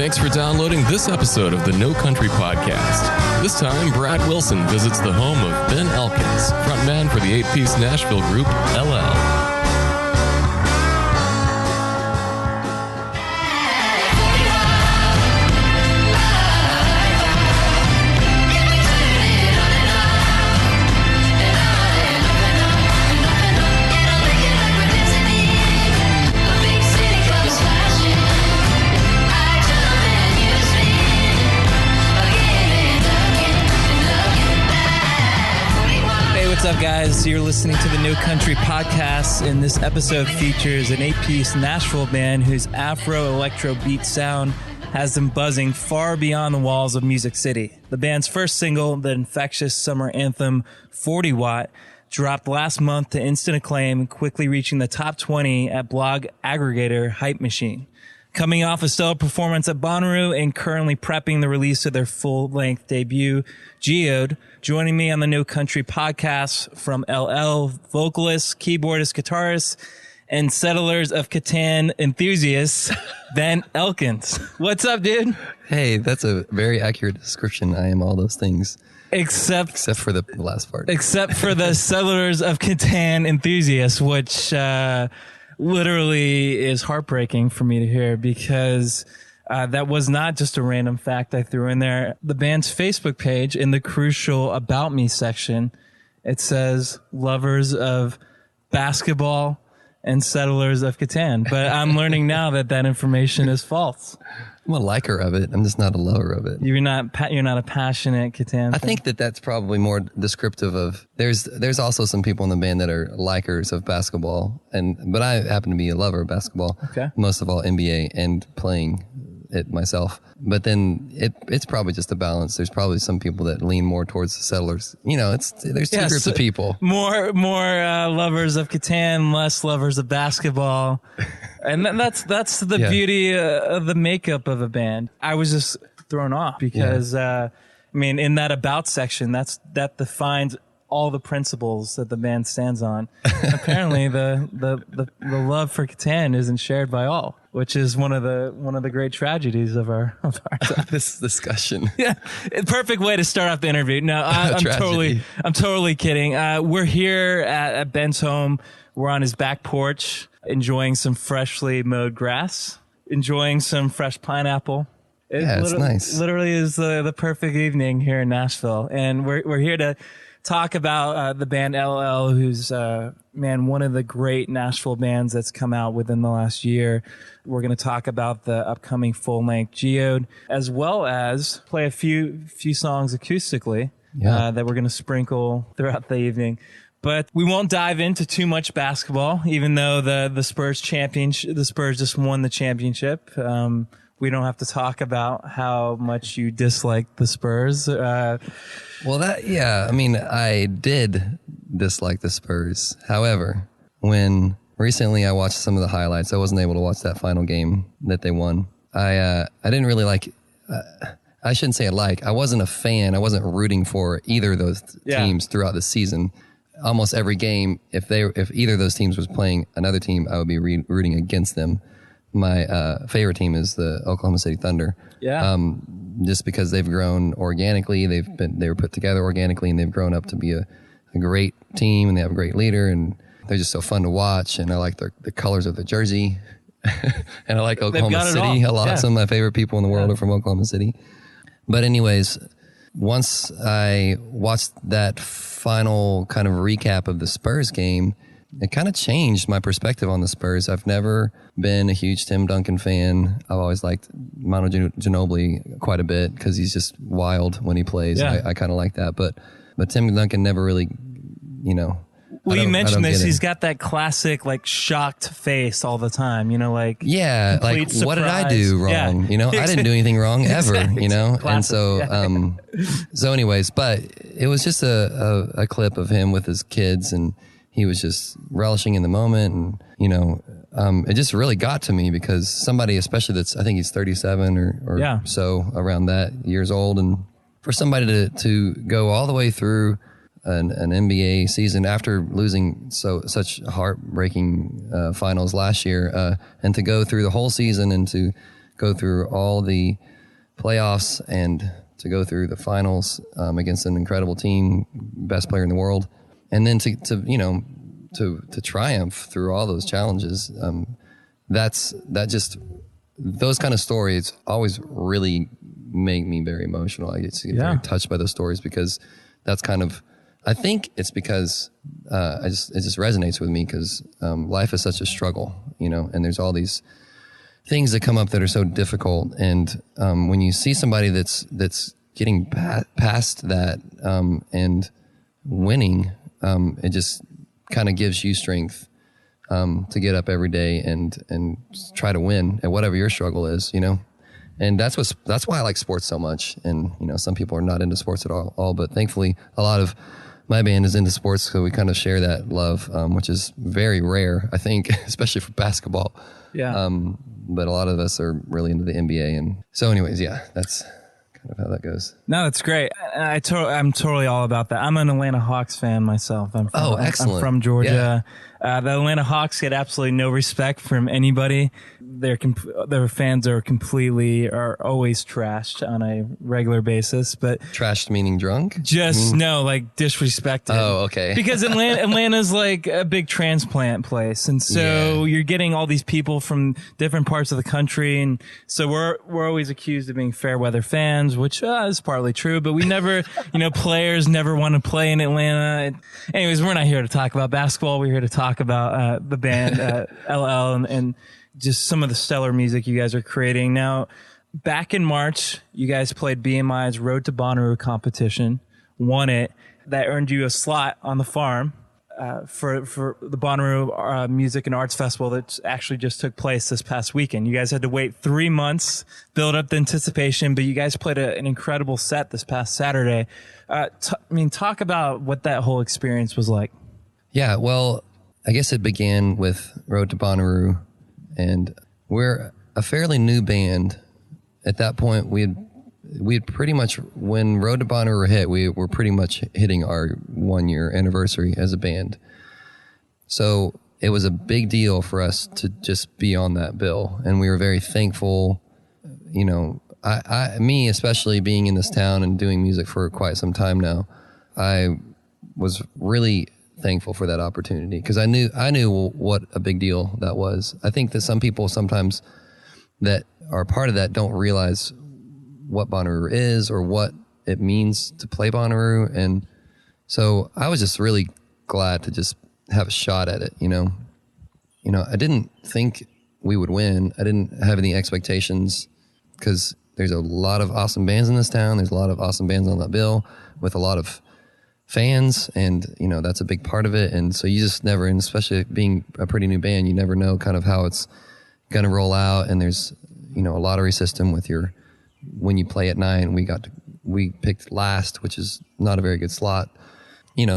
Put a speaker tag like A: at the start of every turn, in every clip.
A: Thanks for downloading this episode of the No Country Podcast. This time, Brad Wilson visits the home of Ben Elkins, frontman for the 8-piece Nashville group ELEL.
B: What's up, guys? You're listening to the No Country Podcast, and this episode features an 8-piece Nashville band whose Afro-electro beat sound has them buzzing far beyond the walls of Music City. The band's first single, the infectious summer anthem 40 Watt, dropped last month to instant acclaim, quickly reaching the top 20 at blog aggregator Hype Machine. Coming off a stellar performance at Bonnaroo and currently prepping the release of their full-length debut, Geode. Joining me on the No Country Podcast from ELEL, vocalist, keyboardist, guitarist, and Settlers of Catan enthusiast, Ben Elkins. What's up, dude?
C: Hey, that's a very accurate description. I am all those things. Except for the last part.
B: Except for the Settlers of Catan enthusiast, which literally is heartbreaking for me to hear because that was not just a random fact I threw in there. The band's Facebook page, in the crucial About Me section, it says lovers of basketball and Settlers of Catan. But I'm learning now that information is false.
C: I'm a liker of it. I'm just not a lover of it.
B: You're not a passionate Catan fan?
C: I think that's probably more descriptive of. There's also some people in the band that are likers of basketball, but I happen to be a lover of basketball.
B: Okay.
C: Most of all NBA and playing it myself. But then it's probably just a balance. There's probably some people that lean more towards the Settlers. You know, there's two groups of people.
B: More lovers of Catan, less lovers of basketball. And that's the beauty of the makeup of a band. I was just thrown off because, in that About section, that defines all the principles that the band stands on. Apparently, the love for Catan isn't shared by all, which is one of the great tragedies of our time.
C: This discussion.
B: Yeah, perfect way to start off the interview. No, I'm totally kidding. We're here at Ben's home. We're on his back porch, enjoying some freshly mowed grass, enjoying some fresh pineapple.
C: It's nice.
B: Literally is the perfect evening here in Nashville, and we're here to talk about the band ELEL, who's one of the great Nashville bands that's come out within the last year. We're going to talk about the upcoming full-length Geode, as well as play a few songs acoustically that we're going to sprinkle throughout the evening. But we won't dive into too much basketball, even though the Spurs just won the championship. We don't have to talk about how much you dislike the Spurs. I did dislike the Spurs. However, when recently I watched some of the highlights, I wasn't able to watch that final game that they won. I didn't really like. I shouldn't say I wasn't a fan. I wasn't rooting for either of those teams throughout the season. Almost every game, if either of those teams was playing another team, I would be rooting against them. My favorite team is the Oklahoma City Thunder. Yeah. Just because they've grown organically, they were put together organically, and they've grown up to be a great team, and they have a great leader, and they're just so fun to watch. And I like the colors of the jersey, and I like Oklahoma City a lot. Yeah. Some of my favorite people in the world are from Oklahoma City. But anyways, once I watched that final kind of recap of the Spurs game, it kind of changed my perspective on the Spurs. I've never been a huge Tim Duncan fan. I've always liked Manu Ginobili quite a bit because he's just wild when he plays. Yeah. I kind of like that. But Tim Duncan never really, Well, you mentioned this. He's got that classic, shocked face all the time, what
C: surprise. Did I do wrong? Yeah. I didn't do anything wrong ever, Classic. And so anyways, but it was just a clip of him with his kids, and he was just relishing in the moment, and, it just really got to me because somebody, especially I think he's 37 or so around that years old, and for somebody to go all the way through an NBA season after losing such heartbreaking finals last year, and to go through the whole season and to
B: go through all the playoffs and to go through the finals against an incredible team, best player in the world, and then to triumph through all those challenges. Those kind of stories always really make me very emotional. I get very touched by those stories because that's kind of, I think it's because it just resonates with me because life is such a struggle, and there's all these things that come up that are so difficult. And when you see somebody that's getting past that and winning, it just kind of gives you strength to get up every day and try to win at whatever your struggle is, And that's why I like sports so much. And, some people are not into sports at all, but thankfully a lot of my band is into sports. So we kind of share that love, which is very rare, I think, especially for basketball.
D: Yeah.
B: But a lot of us are really into the NBA. And so anyways, that's kind of how that goes.
D: No, that's great. I'm totally all about that. I'm an Atlanta Hawks fan myself.
B: Excellent.
D: I'm from Georgia. Yeah. The Atlanta Hawks get absolutely no respect from anybody. Their fans are always trashed on a regular basis, but
B: trashed meaning drunk?
D: Like disrespected.
B: Oh, okay.
D: Because Atlanta's like a big transplant place, and so you're getting all these people from different parts of the country, and so we're always accused of being fair weather fans, which is partly true, but we never, players never want to play in Atlanta. Anyways, we're not here to talk about basketball. We're here to talk about the band ELEL and just some of the stellar music you guys are creating. Now, back in March, you guys played BMI's Road to Bonnaroo competition, won it. That earned you a slot on the farm for the Bonnaroo Music and Arts Festival that actually just took place this past weekend. You guys had to wait 3 months, build up the anticipation, but you guys played an incredible set this past Saturday. Talk about what that whole experience was like. Yeah,
B: well, I guess it began with Road to Bonnaroo, and we're a fairly new band. At that point, we had pretty much, when Road to Bonnaroo hit, we were pretty much hitting our 1 year anniversary as a band. So it was a big deal for us to just be on that bill, and we were very thankful. Me especially, being in this town and doing music for quite some time now, I was really thankful for that opportunity because I knew what a big deal that was. I think that some people sometimes that are part of that don't realize what Bonnaroo is or what it means to play Bonnaroo, and so I was just really glad to just have a shot at it. I didn't think we would win. I didn't have any expectations because there's a lot of awesome bands in this town. There's a lot of awesome bands on that bill with a lot of fans, and that's a big part of it. And so you just never, and especially being a pretty new band, you never know kind of how it's going to roll out. And there's a lottery system with when you play at night. And we picked last, which is not a very good slot.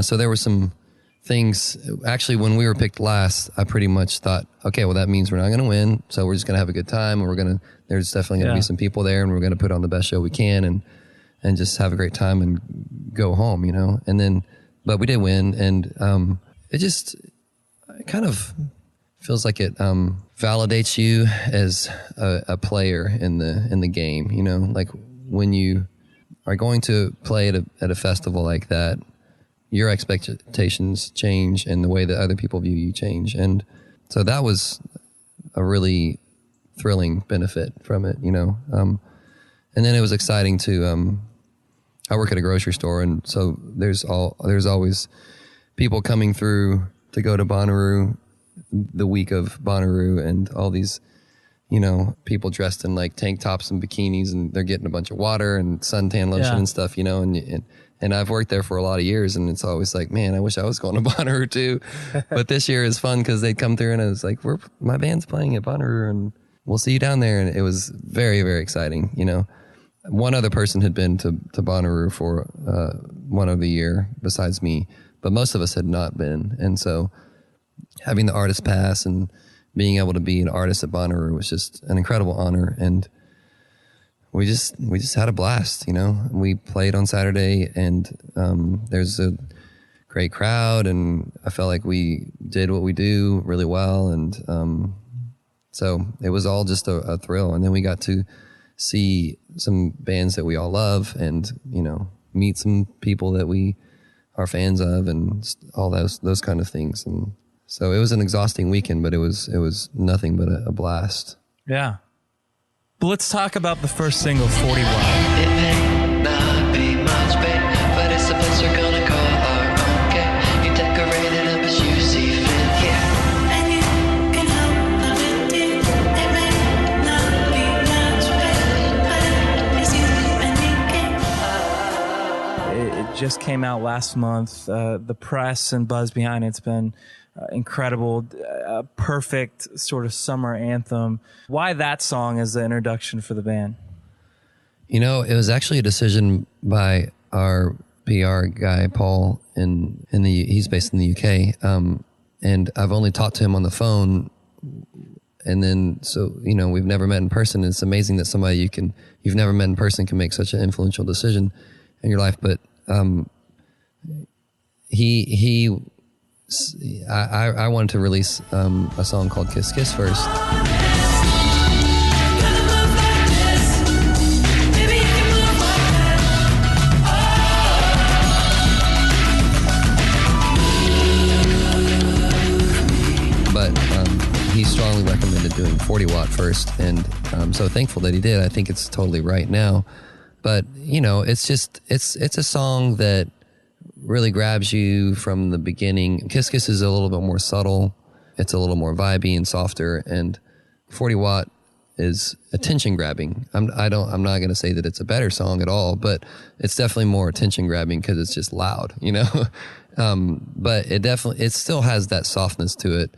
B: So there were some things. Actually, when we were picked last, I pretty much thought, okay, well, that means we're not going to win, so we're just going to have a good time, and there's definitely going to be some people there, and we're going to put on the best show we can and just have a great time and go home, and then, but we did win, and it kind of feels like it validates you as a player in the game, like when you are going to play at a festival like that, your expectations change and the way that other people view you change. And so that was a really thrilling benefit from it, and then it was exciting to, I work at a grocery store, and so there's always people coming through to go to Bonnaroo the week of Bonnaroo, and all these, people dressed in like tank tops and bikinis, and they're getting a bunch of water and suntan lotion and stuff, and I've worked there for a lot of years, and it's always like, man, I wish I was going to Bonnaroo too. But this year is fun because they come through, and I was like, my band's playing at Bonnaroo, and we'll see you down there. And it was very, very exciting. One other person had been to Bonnaroo for one of the year besides me, but most of us had not been. And so having the artist pass and being able to be an artist at Bonnaroo was just an incredible honor. And we just had a blast, We played on Saturday, and there's a great crowd, and I felt like we did what we do really well. And So it was all just a thrill. And then we got to see some bands that we all love and, meet some people that we are fans of and all those kind of things. And so it was an exhausting weekend, but it was nothing but a blast.
D: Yeah. But let's talk about the first single, 40 Watt.
C: It may not be much, babe, but it's the place we're gonna call our own. Okay, you decorate it up as you see fit. Yeah.
E: And you can help a bit deep. It may not be much, babe, but it's you and me.
D: It just came out last month. The press and buzz behind it's been incredible, perfect sort of summer anthem. Why that song as the introduction for the band?
B: It was actually a decision by our PR guy, Paul, he's based in the UK. And I've only talked to him on the phone. And then, so, we've never met in person. It's amazing that somebody you've never met in person can make such an influential decision in your life. But, I wanted to release a song called Kiss Kiss first. But he strongly recommended doing 40 Watt first, and I'm so thankful that he did. I think it's totally right now. But, it's a song that really grabs you from the beginning. Kiss Kiss is a little bit more subtle. It's a little more vibey and softer. And 40 Watt is attention grabbing. I'm not going to say that it's a better song at all, but it's definitely more attention grabbing because it's just loud, But it still has that softness to it,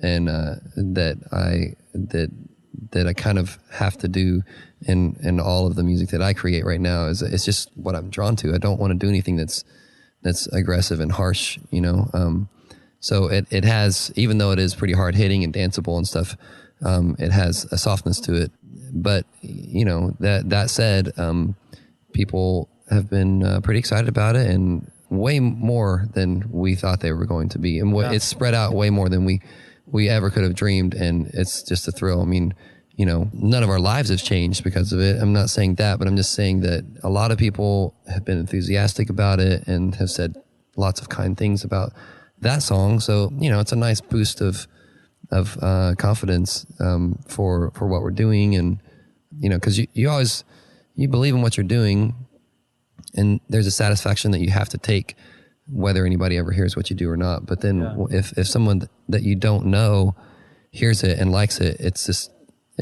B: and that I kind of have to do in all of the music that I create right now. It's just what I'm drawn to. I don't want to do anything that's aggressive and harsh, So it has, even though it is pretty hard hitting and danceable and stuff, it has a softness to it. But, that said, people have been pretty excited about it, and way more than we thought they were going to be. And it's spread out way more than we ever could have dreamed. And it's just a thrill. I mean, none of our lives have changed because of it. I'm not saying that, but I'm just saying that a lot of people have been enthusiastic about it and have said lots of kind things about that song. So, it's a nice boost of confidence, for what we're doing. And, cause you believe in what you're doing, and there's a satisfaction that you have to take whether anybody ever hears what you do or not. But then if someone that you don't know hears it and likes it, it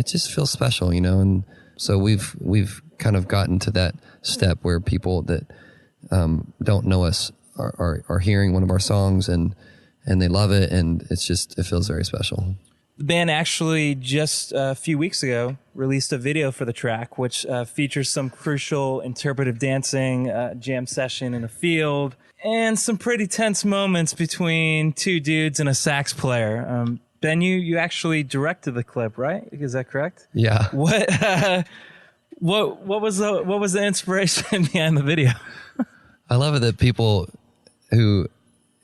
B: just feels special, and so we've kind of gotten to that step where people that don't know us are hearing one of our songs and they love it, and it feels very special.
D: The band actually just a few weeks ago released a video for the track, which features some crucial interpretive dancing, jam session in a field, and some pretty tense moments between two dudes and a sax player. Ben, you actually directed the clip, right? Is that correct?
B: Yeah.
D: What was the inspiration behind the video?
B: I love it that people who,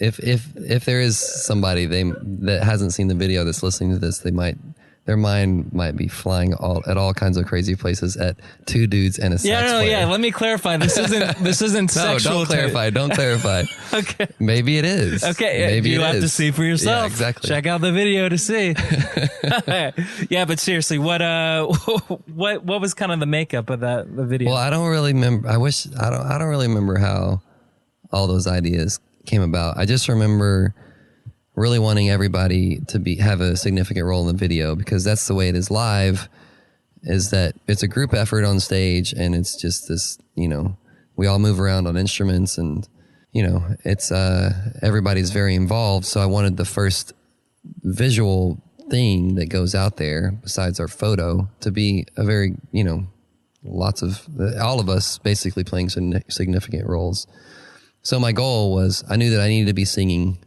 B: if there is somebody that hasn't seen the video that's listening to this, their mind might be flying at all kinds of crazy places at two dudes and a sax player.
D: Yeah. Let me clarify. This isn't sexual.
B: No, don't clarify.
D: Okay.
B: Maybe it is.
D: Okay.
B: Maybe
D: you have to see for yourself.
B: Yeah, exactly.
D: Check out the video to see. Yeah, but seriously, what was kind of the makeup of the video?
B: Well, I don't really remember. I don't really remember how all those ideas came about. I just remember really wanting everybody to have a significant role in the video, because that's the way it is live, is that it's a group effort on stage, and it's just this, we all move around on instruments, and, it's, everybody's very involved. So I wanted the first visual thing that goes out there besides our photo to be a very, all of us basically playing significant roles. So my goal was, I knew that I needed to be singing.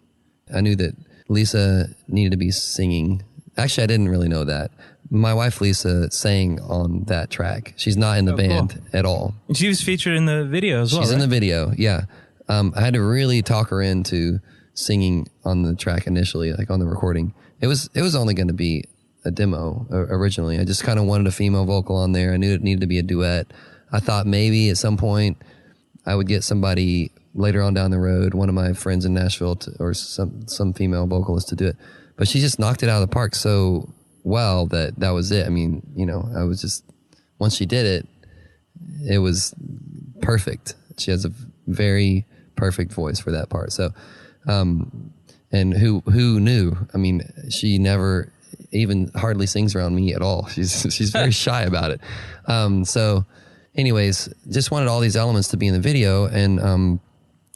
B: I knew that Lisa needed to be singing. Actually, I didn't really know that. My wife, Lisa, sang on that track. She's not in the band at all.
D: And she was featured in the video as well,
B: She's
D: right?
B: in the video, yeah. I had to really talk her into singing on the track initially, like on the recording. It was only going to be a demo originally. I just kind of wanted a female vocal on there. I knew it needed to be a duet. I thought maybe at some point I would get somebody later on down the road, one of my friends in Nashville or some female vocalist to do it. But she just knocked it out of the park so well that was it. I mean, I was just, once she did it, it was perfect. She has a very perfect voice for that part. So, and who knew? I mean, she never even hardly sings around me at all. She's very shy about it. So anyways, just wanted all these elements to be in the video. And,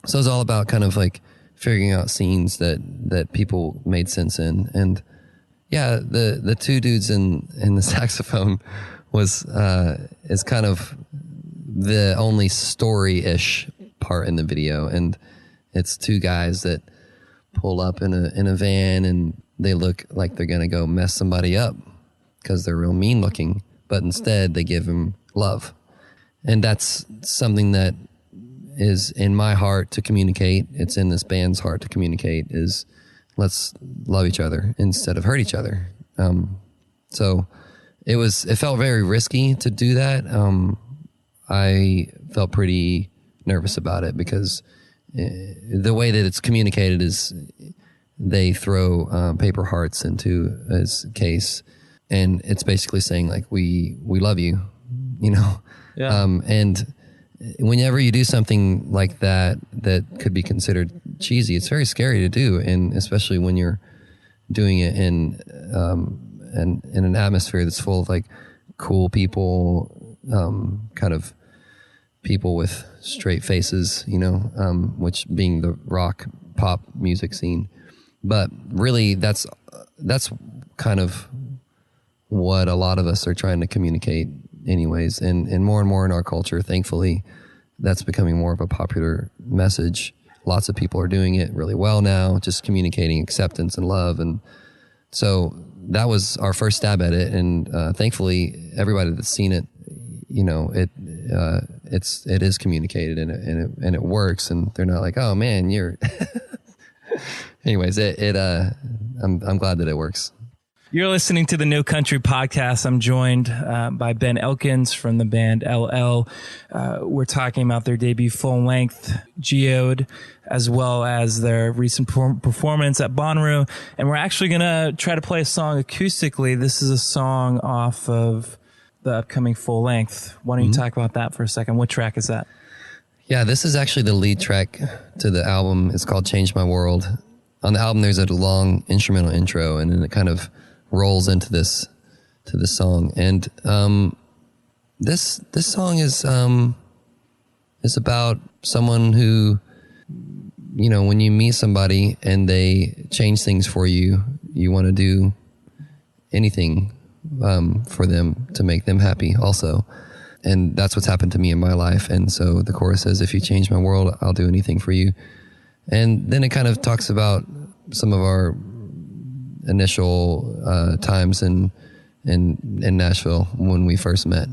B: so it was all about kind of like figuring out scenes that people made sense in. And yeah, the two dudes in the saxophone is kind of the only story-ish part in the video. And it's two guys that pull up in a van and they look like they're going to go mess somebody up because they're real mean looking, but instead they give them love. And that's something that is in my heart to communicate. It's in this band's heart to communicate, is let's love each other instead of hurt each other. So it felt very risky to do that. I felt pretty nervous about it because the way that it's communicated is they throw paper hearts into his case, and it's basically saying like, we love you, Yeah. And whenever you do something like that could be considered cheesy, it's very scary to do, and especially when you're doing it in an atmosphere that's full of like cool people, kind of people with straight faces, which being the rock pop music scene. But really, that's kind of what a lot of us are trying to communicate anyways, and more in our culture, thankfully, that's becoming more of a popular message. Lots of people are doing it really well now, just communicating acceptance and love. And so that was our first stab at it. And thankfully, everybody that's seen it, it is communicated and it works. And they're not like, oh man, you're. Anyways, I'm glad that it works.
D: You're listening to the No Country Podcast. I'm joined by Ben Elkins from the band ELEL. We're talking about their debut full-length, Geode, as well as their recent performance at Bonnaroo. And we're actually going to try to play a song acoustically. This is a song off of the upcoming full-length. Why don't you talk about that for a second? What track is that?
B: Yeah, this is actually the lead track to the album. It's called Change My World. On the album, there's a long instrumental intro, and then it kind of rolls into this song. And this song is about someone who, when you meet somebody and they change things for you, you want to do anything for them to make them happy also. And that's what's happened to me in my life. And so the chorus says, if you change my world, I'll do anything for you. And then it kind of talks about some of our initial times in Nashville when we first met.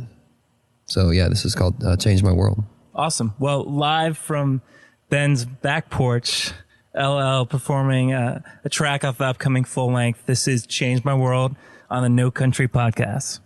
B: So yeah, this is called Change My World.
D: Awesome. Well, live from Ben's back porch, ELEL performing a track off the upcoming full length. This is Change My World on the No Country Podcast.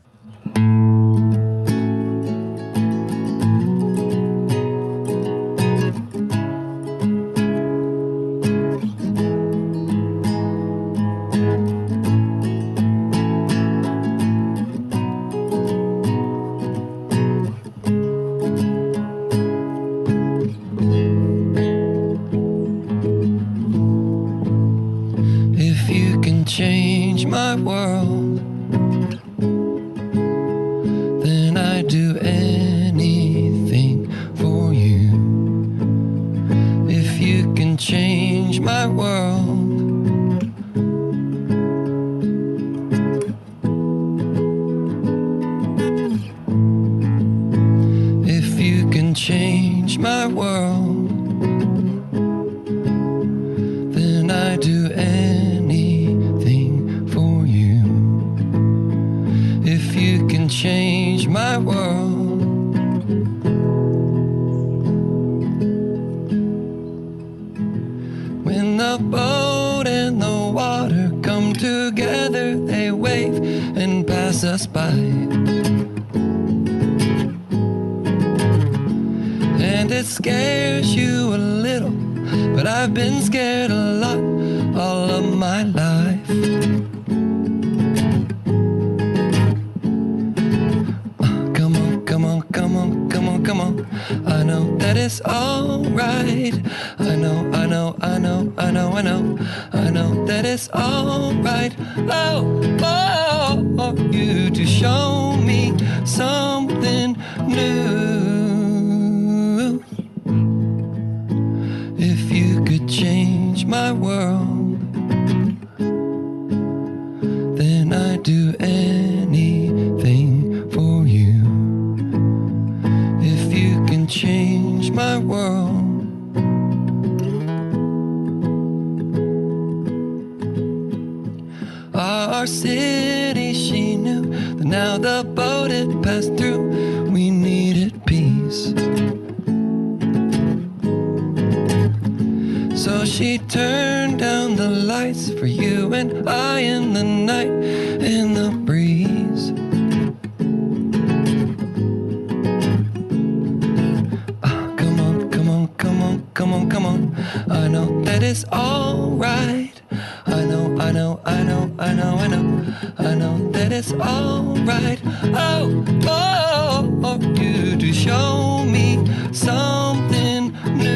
B: Change my world, then I'd do anything for you. If you can change my world, if you can change my world, then I'd do change my world. When the boat and the water come together, they wave pass us by. And it scares you a little, but I've been scared a lot all of my life. Come on, come on, come on, come on, come on. I know that it's alright. I know, I know, I know, I know, I know. I know that it's alright. Oh, oh, oh, you to show me something new. If you could change my world, then I'd do anything for you. If you can change my world, our city she knew that now the boat had passed through, we needed peace. So she turned down the lights for you and I in the night, in the breeze. Come on, come on, come on, come on, come on. I know that it's alright. I know, I know, I know, I know, I know. I know that it's alright. Oh, oh, oh, you to show me something new.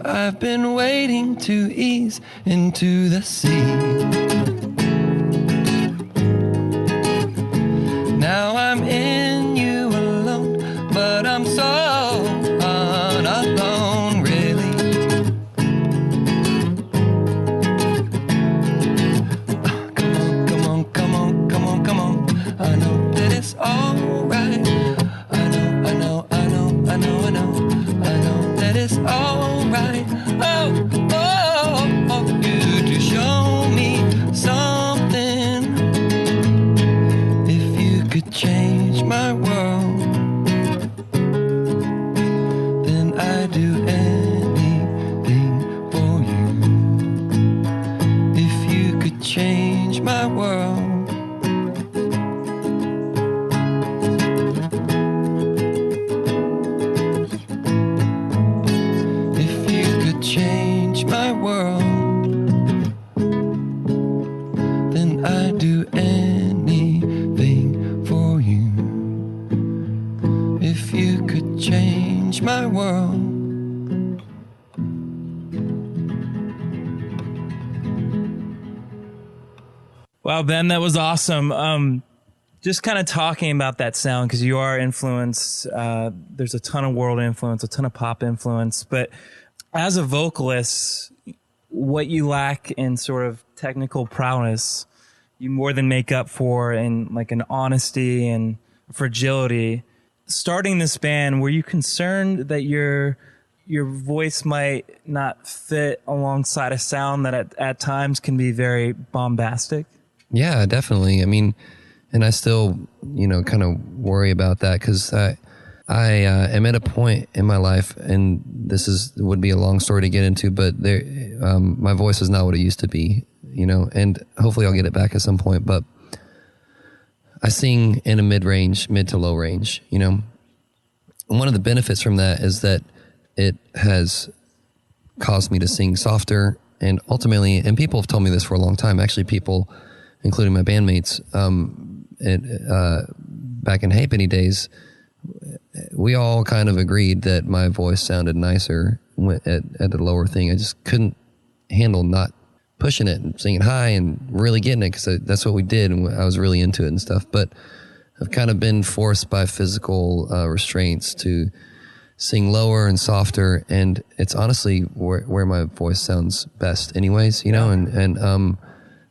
B: I've been waiting to ease into the sea. Now I'm in you alone, but I'm so alone, really. Come on, come on, come on, come on, come on. I know that it's alright. I know, I know, I know, I know, I know. I know that it's alright. Oh, oh, oh, you to show me something. If you could change my world, then I'd do anything for you. If you could change my world, change my world, then I'd do anything for you. If you could change my world.
D: Wow, Ben, that was awesome. Just kind of talking about that sound, because you are influenced. There's a ton of world influence, a ton of pop influence, but as a vocalist, what you lack in sort of technical prowess, you more than make up for in like an honesty and fragility. Starting this band, were you concerned that your voice might not fit alongside a sound that at times can be very bombastic?
B: Yeah, definitely. I mean, and I still, kind of worry about that because I am at a point in my life, and this would be a long story to get into, but my voice is not what it used to be, and hopefully I'll get it back at some point. But I sing in a mid to low range, you know. And one of the benefits from that is that it has caused me to sing softer, and ultimately, and people have told me this for a long time, actually people, including my bandmates, back in Hey Penny days, we all kind of agreed that my voice sounded nicer at the lower thing. I just couldn't handle not pushing it and singing high and really getting it, because that's what we did, and I was really into it and stuff. But I've kind of been forced by physical restraints to sing lower and softer, and it's honestly where my voice sounds best anyways, you know.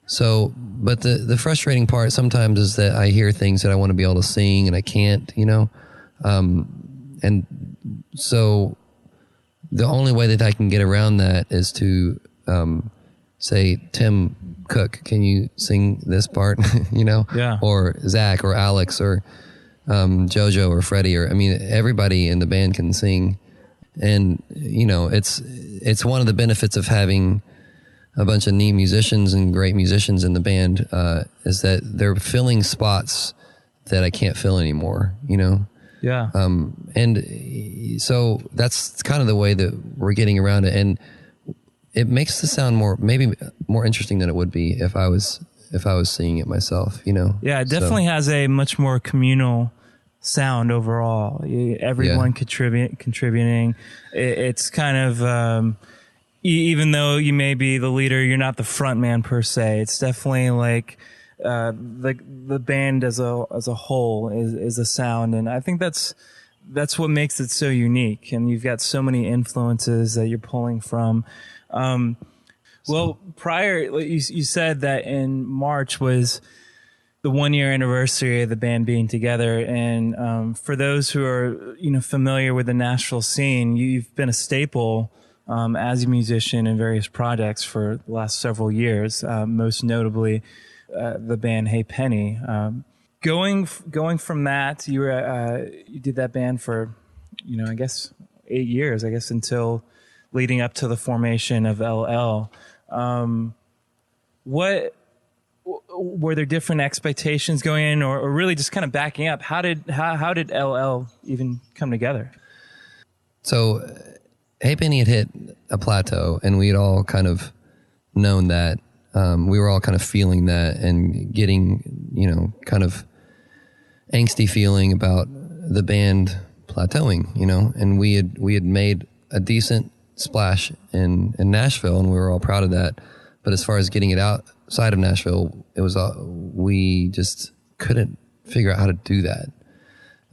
B: So but the frustrating part sometimes is that I hear things that I want to be able to sing and I can't, you know. And so the only way that I can get around that is to say, Tim Cook, can you sing this part? You know?
D: Yeah.
B: Or Zach or Alex or Jojo or Freddie, or I mean, everybody in the band can sing. And, you know, it's one of the benefits of having a bunch of neat musicians and great musicians in the band, is that they're filling spots that I can't fill anymore, you know?
D: Yeah.
B: And so that's kind of the way that we're getting around it. And it makes the sound maybe more interesting than it would be if I was singing it myself, you know?
D: Yeah, it definitely has a much more communal sound overall. Everyone contributing. It's kind of, even though you may be the leader, you're not the front man per se. It's definitely like, the band as a whole is a sound. And I think that's what makes it so unique. And you've got so many influences that you're pulling from. Well, prior, you said that in March was the 1-year anniversary of the band being together. And for those who are, you know, familiar with the Nashville scene, you've been a staple as a musician in various projects for the last several years, most notably the band Hey Penny. Going from that, you did that band for, you know, I guess 8 years, until leading up to the formation of ELEL. What were there different expectations going in, or really just kind of backing up? How did ELEL even come together?
B: So Hey Penny had hit a plateau, and we had all kind of known that. We were all kind of feeling that and getting, you know, kind of angsty feeling about the band plateauing, you know. And we had made a decent splash in Nashville, and we were all proud of that. But as far as getting it outside of Nashville, it was we just couldn't figure out how to do that.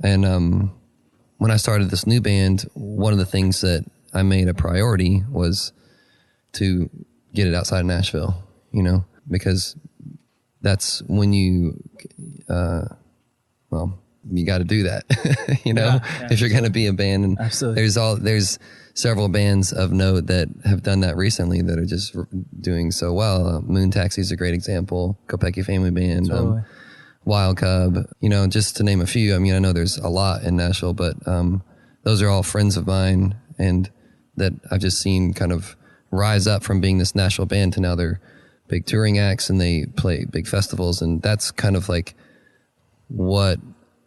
B: And when I started this new band, one of the things that I made a priority was to get it outside of Nashville, you know, because that's when you got to do that, you know, if you're going to be a band. And
D: absolutely.
B: There's several bands of note that have done that recently that are just doing so well. Moon Taxi is a great example. Kopecki Family Band,
D: totally.
B: Wild Cub, you know, just to name a few. I mean, I know there's a lot in Nashville, but those are all friends of mine, and that I've just seen kind of rise up from being this Nashville band to now they're big touring acts and they play big festivals. And that's kind of like what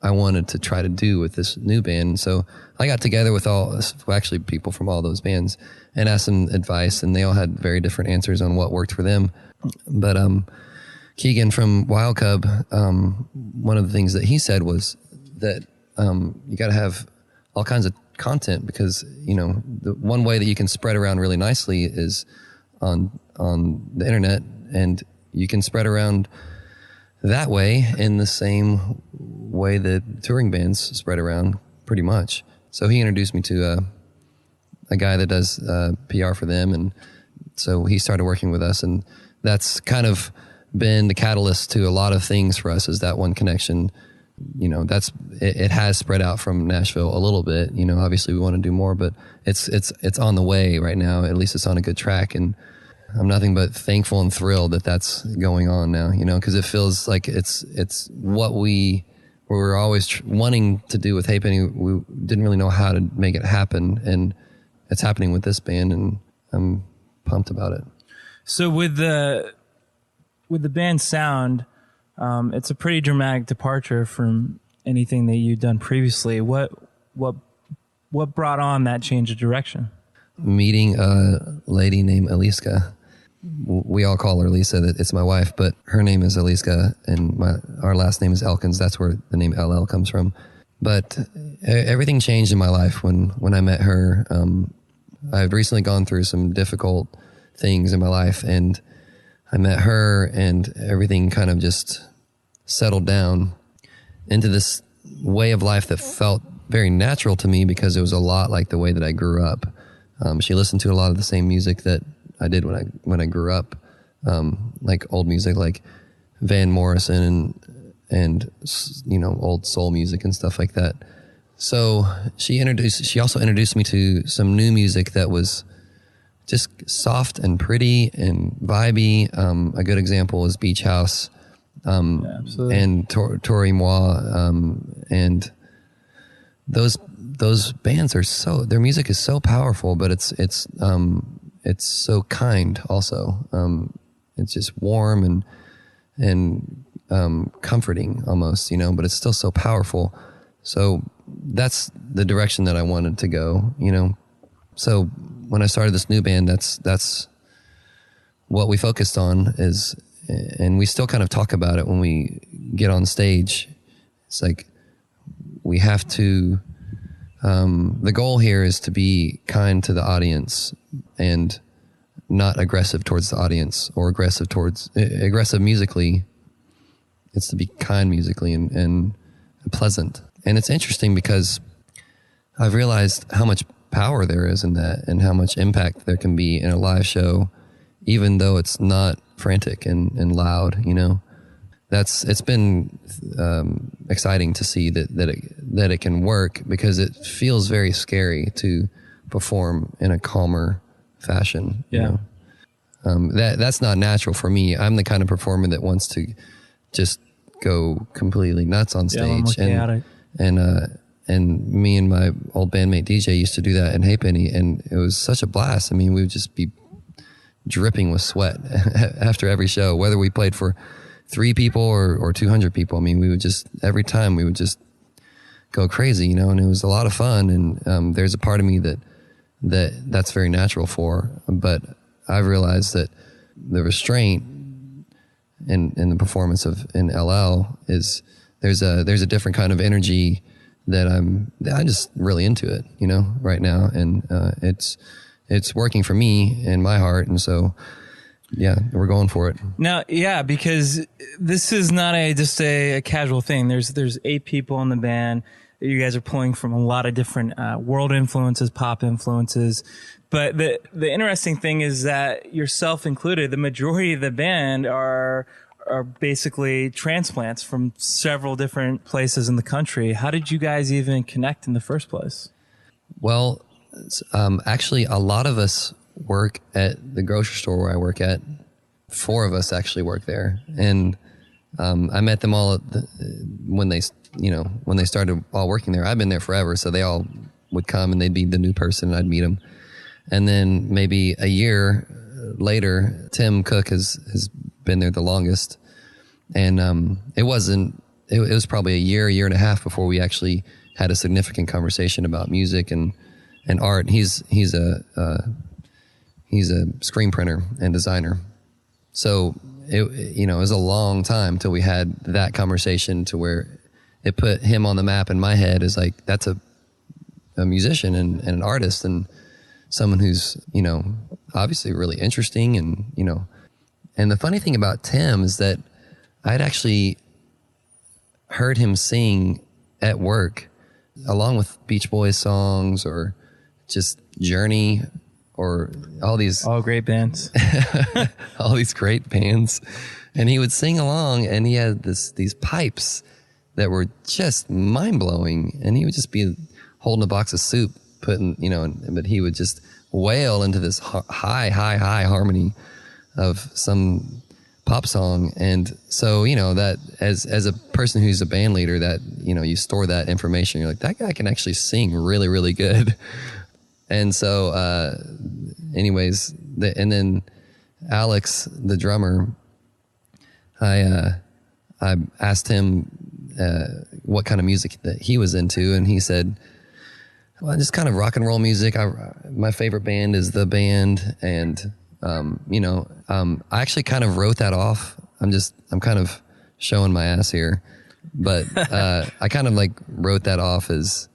B: I wanted to try to do with this new band. So I got together with actually people from all those bands and asked them advice, and they all had very different answers on what worked for them. But Keegan from Wild Cub, one of the things that he said was that you got to have all kinds of content, because, you know, the one way that you can spread around really nicely is on the internet, and you can spread around that way in the same way that touring bands spread around, pretty much. So he introduced me to a guy that does PR for them, and so he started working with us, and that's kind of been the catalyst to a lot of things for us, is that one connection. You know, it has spread out from Nashville a little bit. You know, obviously we want to do more, but it's on the way right now. At least it's on a good track, and I'm nothing but thankful and thrilled that that's going on now, you know, because it feels like it's what we were always wanting to do with Hey Penny. We didn't really know how to make it happen, and it's happening with this band, and I'm pumped about it.
D: So with the band sound, It's a pretty dramatic departure from anything that you'd done previously. What brought on that change of direction?
B: Meeting a lady named Eliska. We all call her Lisa. It's my wife, but her name is Eliska, and our last name is Elkins. That's where the name ELEL comes from. But everything changed in my life when I met her. I've recently gone through some difficult things in my life, and I met her, and everything kind of just settled down into this way of life that felt very natural to me because it was a lot like the way that I grew up. She listened to a lot of the same music that I did when I grew up, like old music, like Van Morrison and old soul music and stuff like that. So she also introduced me to some new music that was just soft and pretty and vibey. A good example is Beach House, and Tori Moi, and those bands are their music is so powerful, but it's so kind also. It's just warm and comforting almost, but it's still so powerful. So that's the direction that I wanted to go, So when I started this new band, that's what we focused on and we still kind of talk about it when we get on stage. It's like we have to, the goal here is to be kind to the audience and not aggressive towards the audience or aggressive musically. It's to be kind musically and pleasant. And it's interesting because I've realized how much power there is in that and how much impact there can be in a live show, even though it's not frantic and loud, It's been exciting to see that it can work because it feels very scary to perform in a calmer fashion.
D: Yeah.
B: That's not natural for me. I'm the kind of performer that wants to just go completely nuts on stage. And me and my old bandmate DJ used to do that in Halfpenny, and it was such a blast. I mean, we would just be dripping with sweat after every show, whether we played for 3 people or 200 people. I mean, every time we would just go crazy, and it was a lot of fun. And there's a part of me that's very natural for, but I've realized that the restraint in the performance in ELEL is there's a different kind of energy that I'm just really into it, right now. And it's working for me in my heart. And so, yeah, we're going for it.
D: Now, yeah, because this is not just a casual thing. There's 8 people in the band. You guys are pulling from a lot of different world influences, pop influences. But the interesting thing is that yourself included, the majority of the band are basically transplants from several different places in the country. How did you guys even connect in the first place?
B: Well, actually, a lot of us work at the grocery store where I work at. 4 of us actually work there, and I met them all when they started all working there. I've been there forever, so they all would come and they'd be the new person, and I'd meet them. And then maybe a year later, Tim Cook has been there the longest, and it was probably a year and a half before we actually had a significant conversation about music and art. He's a screen printer and designer. So it was a long time till we had that conversation to where it put him on the map in my head as like, that's a musician and an artist and someone who's, obviously really interesting. And the funny thing about Tim is that I'd actually heard him sing at work along with Beach Boys songs or just Journey or all
D: great bands,
B: all these great bands. And he would sing along and he had these pipes that were just mind blowing. And he would just be holding a box of soup, but he would just wail into this high harmony of some pop song. And so, that as a person who's a band leader, that, you store that information. You're like, that guy can actually sing really, really good. And so, anyways, and then Alex, the drummer, I I asked him what kind of music that he was into, and he said, well, just kind of rock and roll music. My favorite band is The Band, and I actually kind of wrote that off. I'm kind of showing my ass here, but I kind of like wrote that off as,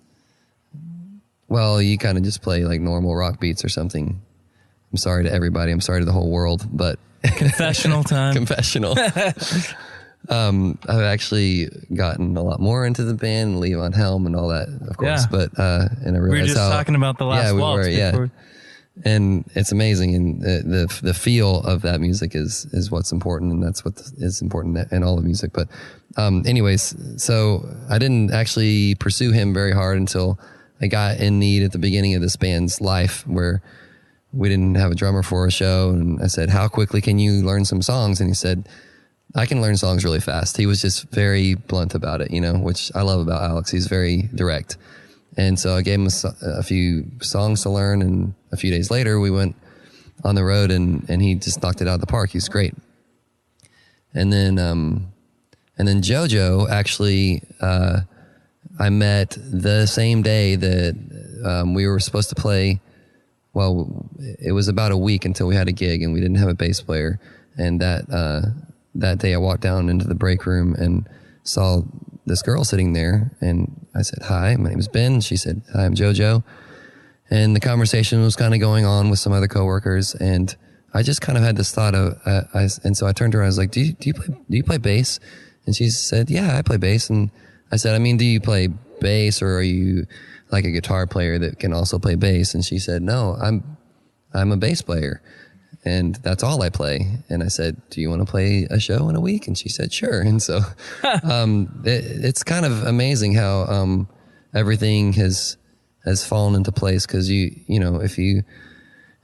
B: well, you kind of just play like normal rock beats or something. I'm sorry to everybody. I'm sorry to the whole world, but
D: confessional time.
B: Confessional. I've actually gotten a lot more into the band, Levon Helm and all that, of course.
D: Yeah.
B: But and I realized
D: We were just talking about the last waltz.
B: And it's amazing, and the feel of that music is what's important, and that's what is important in all of music. But anyways, so I didn't actually pursue him very hard until I got in need at the beginning of this band's life, where we didn't have a drummer for a show, and I said, how quickly can you learn some songs? And he said, I can learn songs really fast. He was just very blunt about it, which I love about Alex. He's very direct. And so I gave him a few songs to learn, and a few days later we went on the road, and he just knocked it out of the park. He's great. And then JoJo, actually, I met the same day that we were supposed to play. Well, it was about a week until we had a gig, and we didn't have a bass player. And that day I walked down into the break room and saw this girl sitting there, and I said, hi, my name is Ben. She said, hi, I'm JoJo. And the conversation was kind of going on with some other coworkers, and I just kind of had this thought of, and so I turned to her, I was like, do you play bass? And she said, yeah, I play bass. And I said, I mean, do you play bass, or are you like a guitar player that can also play bass? And she said, no, I'm a bass player, and that's all I play. And I said, do you want to play a show in a week? And she said, sure. And so it's kind of amazing how everything has fallen into place, because if you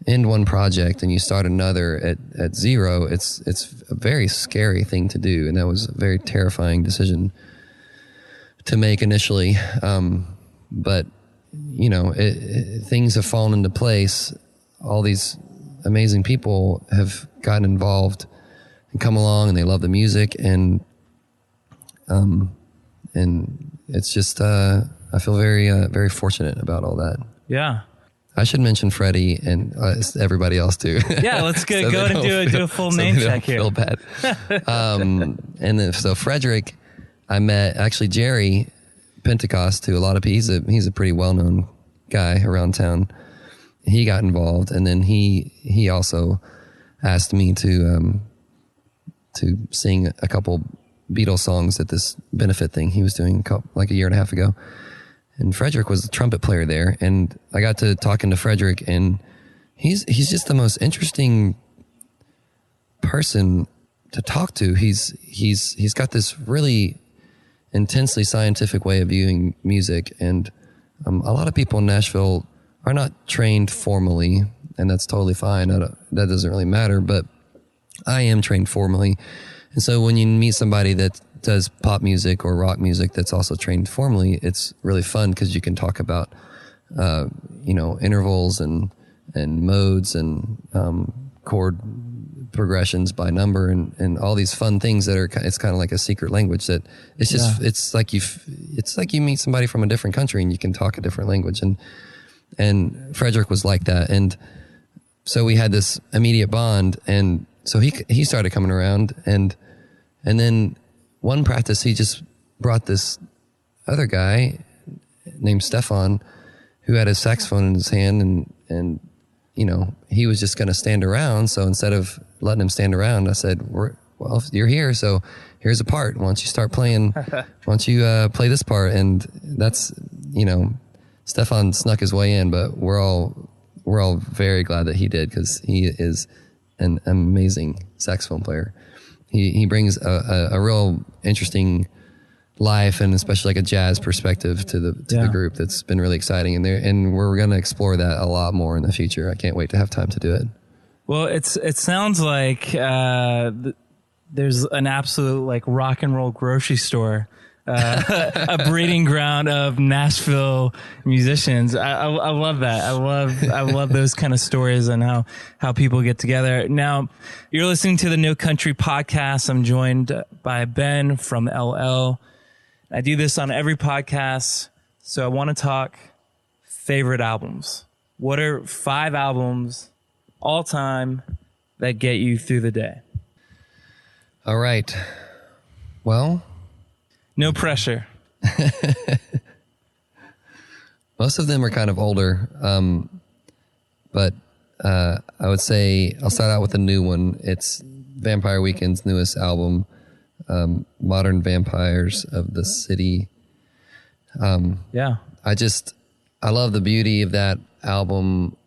B: end one project and you start another at zero, it's a very scary thing to do, and that was a very terrifying decision to make initially. But things have fallen into place. All these amazing people have gotten involved and come along, and they love the music, and it's just I feel very very fortunate about all that.
D: Yeah.
B: I should mention Freddie and everybody else too.
D: Yeah, let's go ahead and do a full name check here.
B: Feel bad. And then so Frederick, I met actually Jerry Pentecost, who a lot of people, he's a pretty well known guy around town. He got involved, and then he also asked me to sing a couple Beatles songs at this benefit thing he was doing like a year and a half ago. And Frederick was the trumpet player there, and I got to talking to Frederick, and he's just the most interesting person to talk to. He's got this really intensely scientific way of viewing music, and a lot of people in Nashville are not trained formally, and that's totally fine. That doesn't really matter, but I am trained formally. And so when you meet somebody that does pop music or rock music that's also trained formally, it's really fun, because you can talk about, intervals and modes and chord progressions by number and all these fun things that it's kind of like a secret language that it's just, it's like you meet somebody from a different country and you can talk a different language. And Frederick was like that. And so we had this immediate bond. And so he started coming around, and then one practice, he just brought this other guy named Stefan, who had his saxophone in his hand, and he was just going to stand around. So instead of letting him stand around, I said, well, you're here, so here's a part. Why don't you start playing? Why don't you play this part? And that's, Stefan snuck his way in, but we're all very glad that he did, because he is an amazing saxophone player. He brings a real interesting life, and especially like a jazz perspective to the group that's been really exciting. And we're going to explore that a lot more in the future. I can't wait to have time to do it.
D: Well, it sounds like there's an absolute like rock and roll grocery store a breeding ground of Nashville musicians. I love that. I love those kind of stories and how people get together. Now, you're listening to the No Country podcast. I'm joined by Ben from ELEL. I do this on every podcast, so I want to talk favorite albums. What are 5 albums all time that get you through the day?
B: All right. Well,
D: no pressure.
B: Most of them are kind of older, but I would say I'll start out with a new one. It's Vampire Weekend's newest album, Modern Vampires of the City.
D: Yeah.
B: I love the beauty of that album.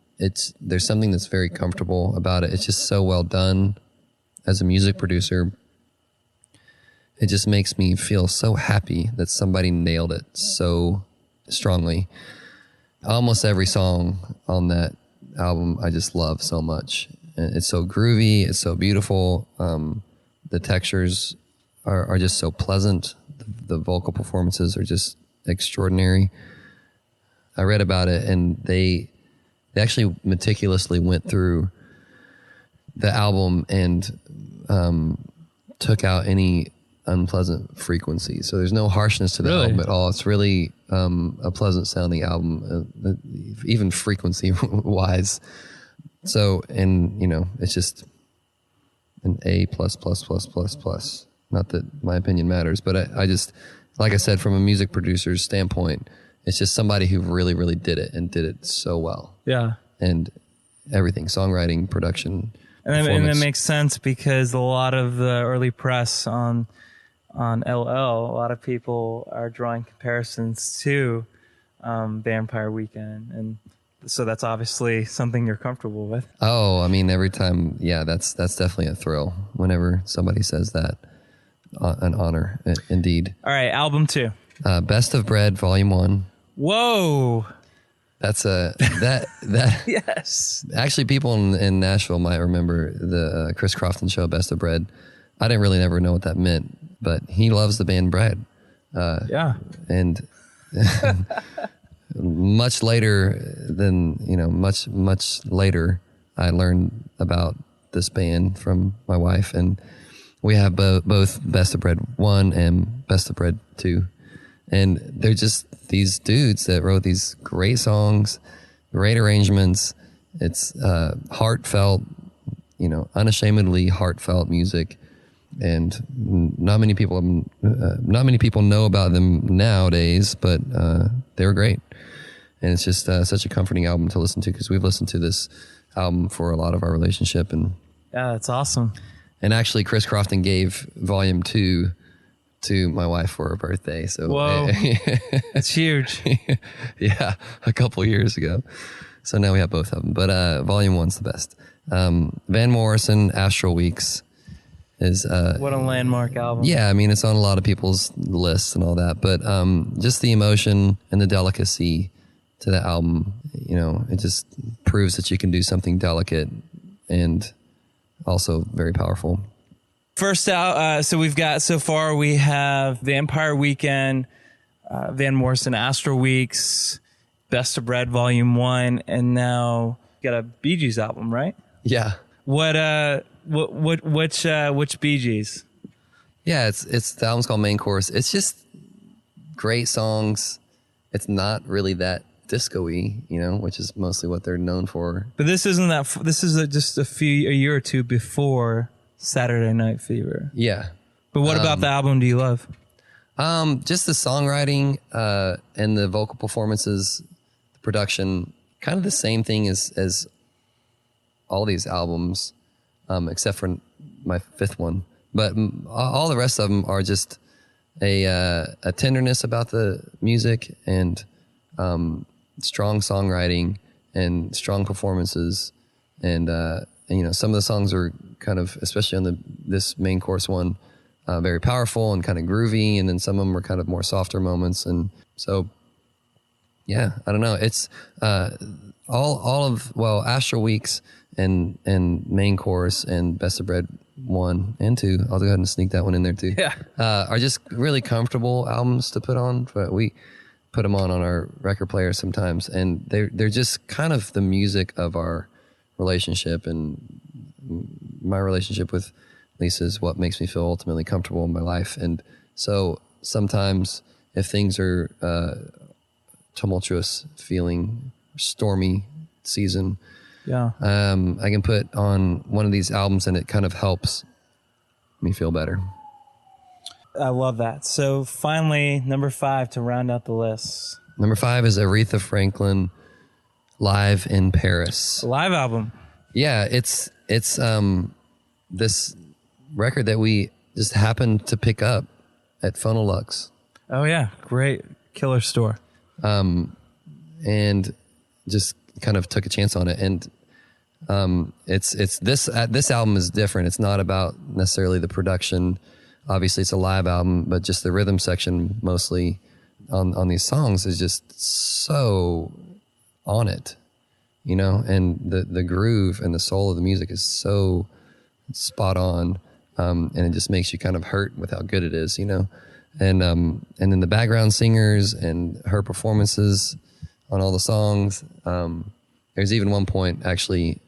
B: There's something that's very comfortable about it. It's just so well done. As a music producer, it just makes me feel so happy that somebody nailed it so strongly. Almost every song on that album I just love so much. And it's so groovy. It's so beautiful. The textures are just so pleasant. The vocal performances are just extraordinary. I read about it, and they actually meticulously went through the album and took out any unpleasant frequency. So there's no harshness to the album at all. It's really a pleasant sounding album, even frequency wise. So, and it's just an A+++++. Not that my opinion matters, but I just, like I said, from a music producer's standpoint, it's just somebody who really, really did it and did it so well.
D: Yeah.
B: And everything, songwriting, production.
D: And it makes sense because a lot of the early press on ELEL, a lot of people are drawing comparisons to Vampire Weekend. And so that's obviously something you're comfortable with.
B: Oh, I mean, every time, yeah, that's definitely a thrill whenever somebody says that. An honor, indeed.
D: All right, album 2.
B: Best of Bread, Volume 1.
D: Whoa.
B: That's that
D: Yes.
B: Actually, people in Nashville might remember the Chris Crofton show, Best of Bread. I didn't really never know what that meant, but he loves the band Bread.
D: Yeah.
B: And much later than, much later, I learned about this band from my wife, and we have both Best of Bread 1 and Best of Bread 2. And they're just these dudes that wrote these great songs, great arrangements. It's heartfelt, unashamedly heartfelt music. And not many people know about them nowadays, but they were great. And it's just such a comforting album to listen to, because we've listened to this album for a lot of our relationship. And
D: yeah, that's awesome.
B: And actually, Chris Crofton gave Volume 2 to my wife for her birthday. So
D: whoa, that's huge.
B: Yeah, a couple years ago. So now we have both of them. But Volume 1's the best. Van Morrison, Astral Weeks is
D: what a landmark album.
B: Yeah, I mean, it's on a lot of people's lists and all that. But just the emotion and the delicacy to the album, it just proves that you can do something delicate and also very powerful.
D: First out, we have Vampire Weekend, Van Morrison, Astral Weeks, Best of Bread, Volume 1, and now you got a Bee Gees album, right?
B: Yeah.
D: Which Bee Gees?
B: Yeah, it's the album's called Main Course. It's just great songs. It's not really that disco-y, which is mostly what they're known for.
D: But this isn't that. This is just a year or two before Saturday Night Fever.
B: Yeah.
D: But what about the album do you love?
B: Just the songwriting and the vocal performances, the production, kind of the same thing as all these albums, except for my 5th one. But all the rest of them are just a tenderness about the music and strong songwriting and strong performances. And some of the songs are kind of, especially on this Main Course one, very powerful and kind of groovy, and then some of them are kind of more softer moments. And so, yeah, I don't know. It's all of Astral Weeks and Main Course and Best of Bread 1 and 2. I'll go ahead and sneak that one in there too.
D: Yeah.
B: Are just really comfortable albums to put on, but we put them on our record player sometimes, and they're just kind of the music of our relationship, and my relationship with Lisa is what makes me feel ultimately comfortable in my life. And so sometimes if things are tumultuous feeling, stormy season,
D: Yeah.
B: I can put on one of these albums and it kind of helps me feel better.
D: I love that. So finally, number 5 to round out the list.
B: Number 5 is Aretha Franklin, Live in Paris.
D: Live album.
B: Yeah, it's this record that we just happened to pick up at Funnel Lux.
D: Oh yeah, great killer store.
B: And just kind of took a chance on it. And it's this album is different. It's not about necessarily the production. Obviously, it's a live album, but just the rhythm section mostly on these songs is just so on it, you know. And the groove and the soul of the music is so spot on, and it just makes you kind of hurt with how good it is, you know. And then the background singers and her performances on all the songs. There's even one point actually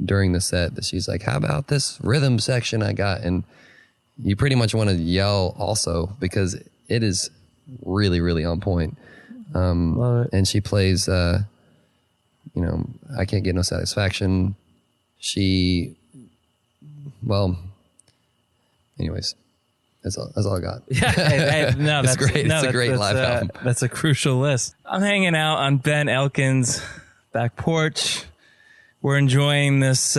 B: during the set that she's like, "How about this rhythm section I got?" And you pretty much want to yell also because it is really, really on point.
D: Love it.
B: And she plays, I Can't Get No Satisfaction. Anyways, that's all I got.
D: Yeah, no,
B: It's
D: that's
B: great. It's a great live album.
D: That's a crucial list. I'm hanging out on Ben Elkin's back porch. We're enjoying this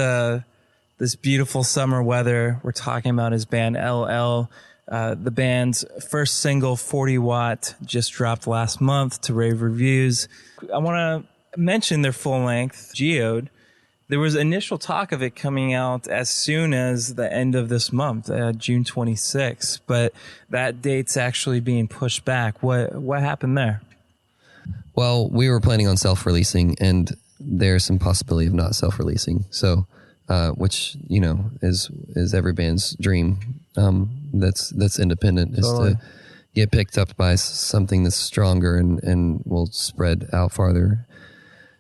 D: beautiful summer weather. We're talking about his band ELEL. The band's first single, 40 Watt, just dropped last month to rave reviews. I want to mention their full length, Geode. There was initial talk of it coming out as soon as the end of this month, June 26th, but that date's actually being pushed back. What happened there?
B: Well, we were planning on self-releasing, and there's some possibility of not self-releasing. So, which, you know, is every band's dream. That's independent, is
D: Totally.
B: to get picked up by something that's stronger and will spread out farther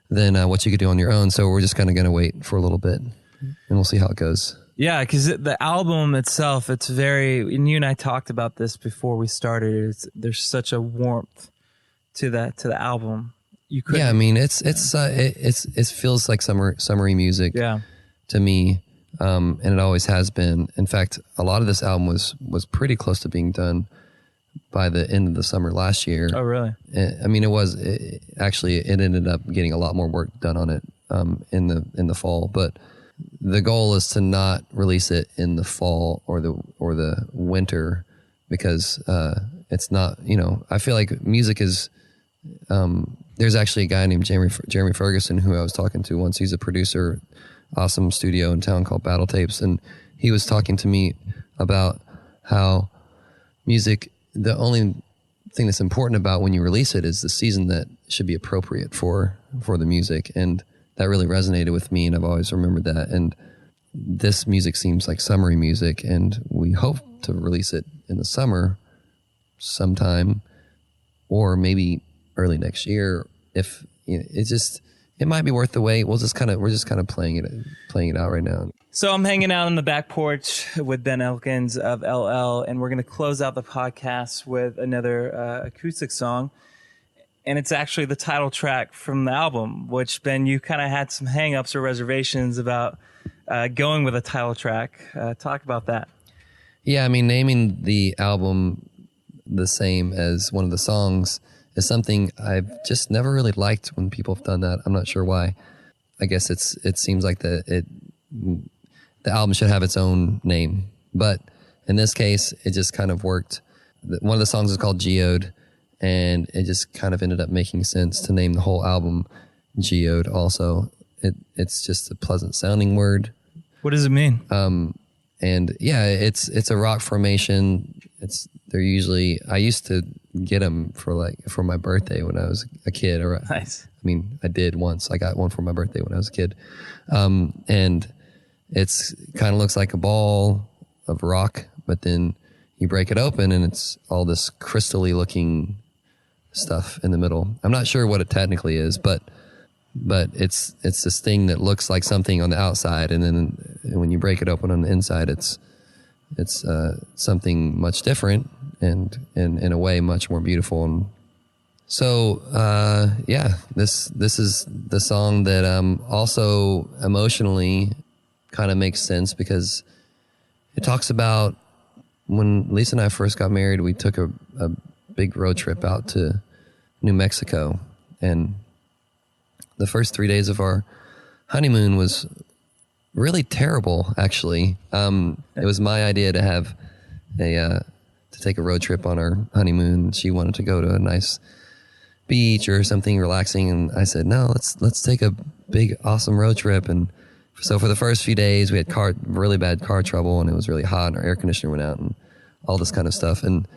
B: than what you could do on your own. So we're just kind of going to wait for a little bit, and we'll see how it goes.
D: Yeah, because the album itself, it's very, and you and I talked about this before we started, there's such a warmth to the album. You could,
B: Yeah, I mean, it feels like summery music to me, and it always has been. In fact, a lot of this album was pretty close to being done by the end of the summer last year.
D: Oh, really?
B: I mean, it ended up getting a lot more work done on it in the fall. But the goal is to not release it in the fall or the winter, because it's not. You know, I feel like music is. There's actually a guy named Jeremy Ferguson who I was talking to once. He's a producer, awesome studio in town called Battle Tapes, and he was talking to me about how music, the only thing that's important about when you release it is the season that should be appropriate for the music. And that really resonated with me, and I've always remembered that. And this music seems like summery music, and we hope to release it in the summer sometime, or maybe early next year. If you know, it might be worth the wait. We're just kind of playing it out right now.
D: So I'm hanging out on the back porch with Ben Elkins of ELEL, and we're going to close out the podcast with another acoustic song. And it's actually the title track from the album, which, Ben, you kind of had some hang-ups or reservations about going with a title track. Talk about that.
B: Yeah, I mean, naming the album the same as one of the songs is something I've just never really liked when people have done that. I'm not sure why. I guess it seems like the album should have its own name. But in this case, it just kind of worked. One of the songs is called Geode, and it just kind of ended up making sense to name the whole album Geode also. It's just a pleasant sounding word.
D: What does it mean?
B: And yeah, it's a rock formation. I used to get them for my birthday when I was a kid. Or
D: Nice.
B: I mean, I did once. I got one for my birthday when I was a kid. And it's kind of looks like a ball of rock, but then you break it open and it's all this crystally looking stuff in the middle. I'm not sure what it technically is, but it's this thing that looks like something on the outside, and then when you break it open on the inside, it's something much different and in a way much more beautiful. And so this is the song that also emotionally kind of makes sense, because it talks about when Lisa and I first got married. We took a big road trip out to New Mexico, and the first 3 days of our honeymoon was really terrible, actually. It was my idea to have to take a road trip on our honeymoon. She wanted to go to a nice beach or something relaxing, and I said, no, let's take a big, awesome road trip. And so for the first few days, we had really bad car trouble, and it was really hot, and our air conditioner went out, and all this kind of stuff. And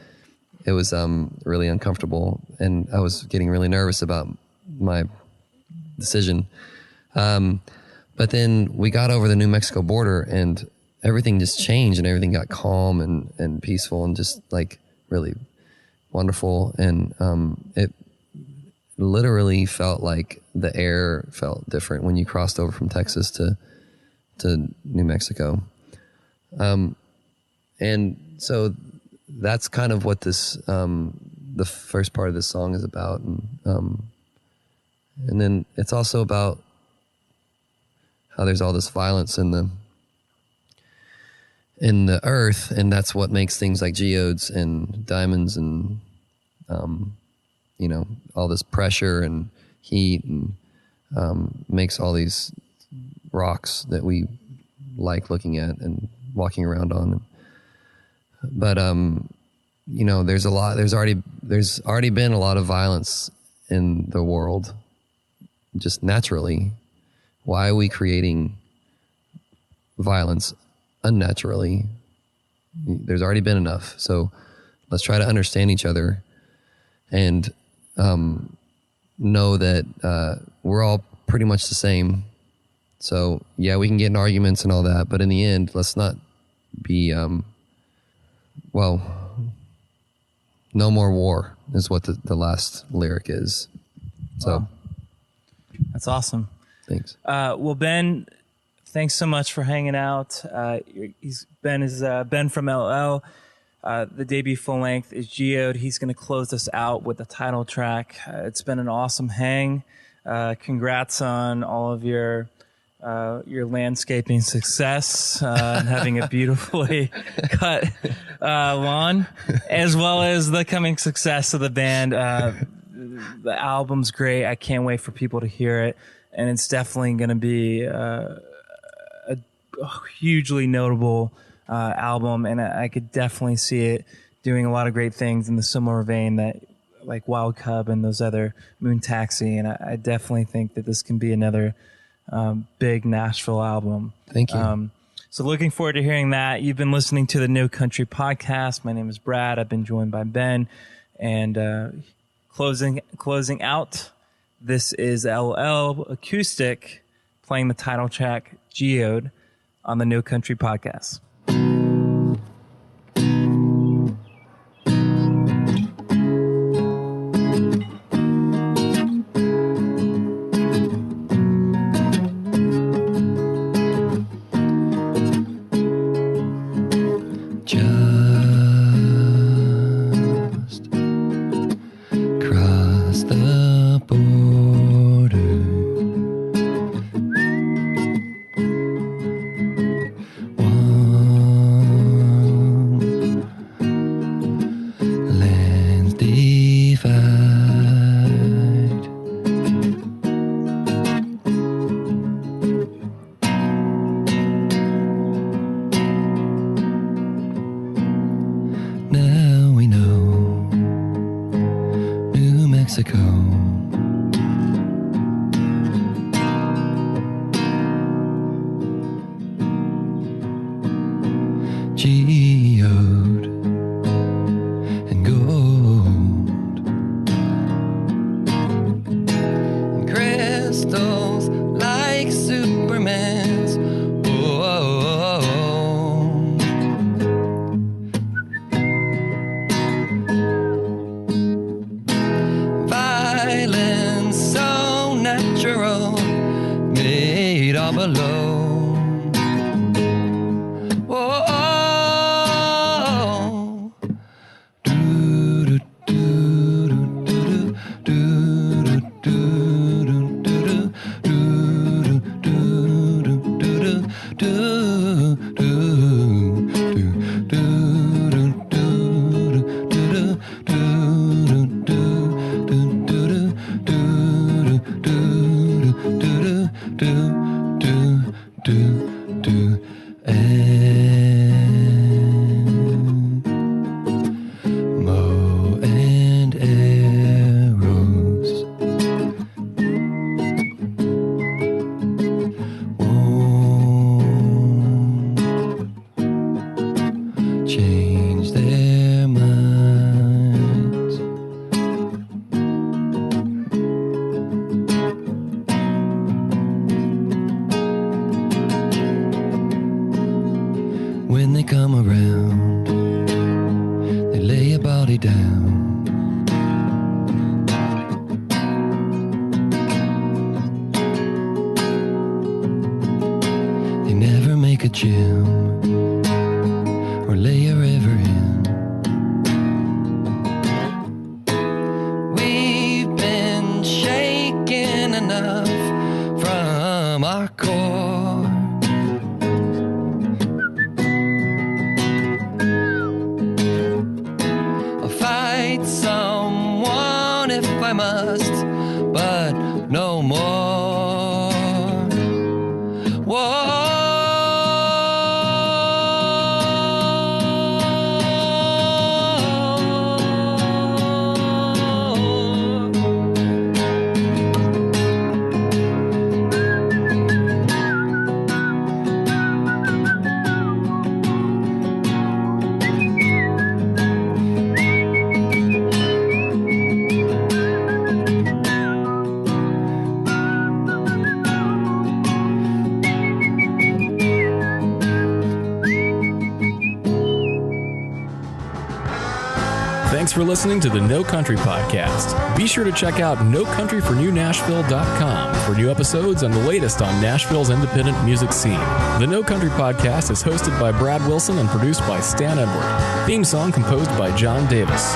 B: it was really uncomfortable, and I was getting really nervous about my decision. But then we got over the New Mexico border, and everything just changed, and everything got calm and peaceful and just like really wonderful. And it literally felt like the air felt different when you crossed over from Texas to New Mexico. And so that's kind of what this the first part of this song is about. And then it's also about how there's all this violence in the earth, and that's what makes things like geodes and diamonds and all this pressure and heat, and makes all these rocks that we like looking at and walking around on. But there's already been a lot of violence in the world, just naturally. Why are we creating violence unnaturally? There's already been enough. So let's try to understand each other and know that we're all pretty much the same. So yeah, we can get in arguments and all that, but in the end, let's not be, no more war is what the last lyric is. So
D: wow. That's awesome.
B: Thanks.
D: Well, Ben, thanks so much for hanging out. Ben is Ben from ELEL. The debut full length is Geode. He's going to close us out with the title track. It's been an awesome hang. Congrats on all of your landscaping success and having a beautifully cut lawn, as well as the coming success of the band. The album's great. I can't wait for people to hear it. And it's definitely going to be a hugely notable album, and I could definitely see it doing a lot of great things in the similar vein that like Wild Cub and those other Moon Taxi. And I definitely think that this can be another big Nashville album.
B: Thank you.
D: So looking forward to hearing that. You've been listening to the No Country Podcast. My name is Brad. I've been joined by Ben, and closing out. This is ELEL Acoustic playing the title track Geode on the No Country Podcast.
B: Just cross the border. Lands divide. Now we know New Mexico. Geode and gold and down below. Oh, do, do, do, do, do, do, do, do, do, do, do, Mo and arrows won't change their minds. When they come around, they lay your body down. They never make a gym or lay a river in. We've been shaken enough from our core. I'll fight someone if I must, but no more.
A: Thanks for listening to the No Country Podcast. Be sure to check out NoCountryForNewNashville.com for new episodes and the latest on Nashville's independent music scene. The No Country Podcast is hosted by Brad Wilson and produced by Stan Edward. Theme song composed by John Davis.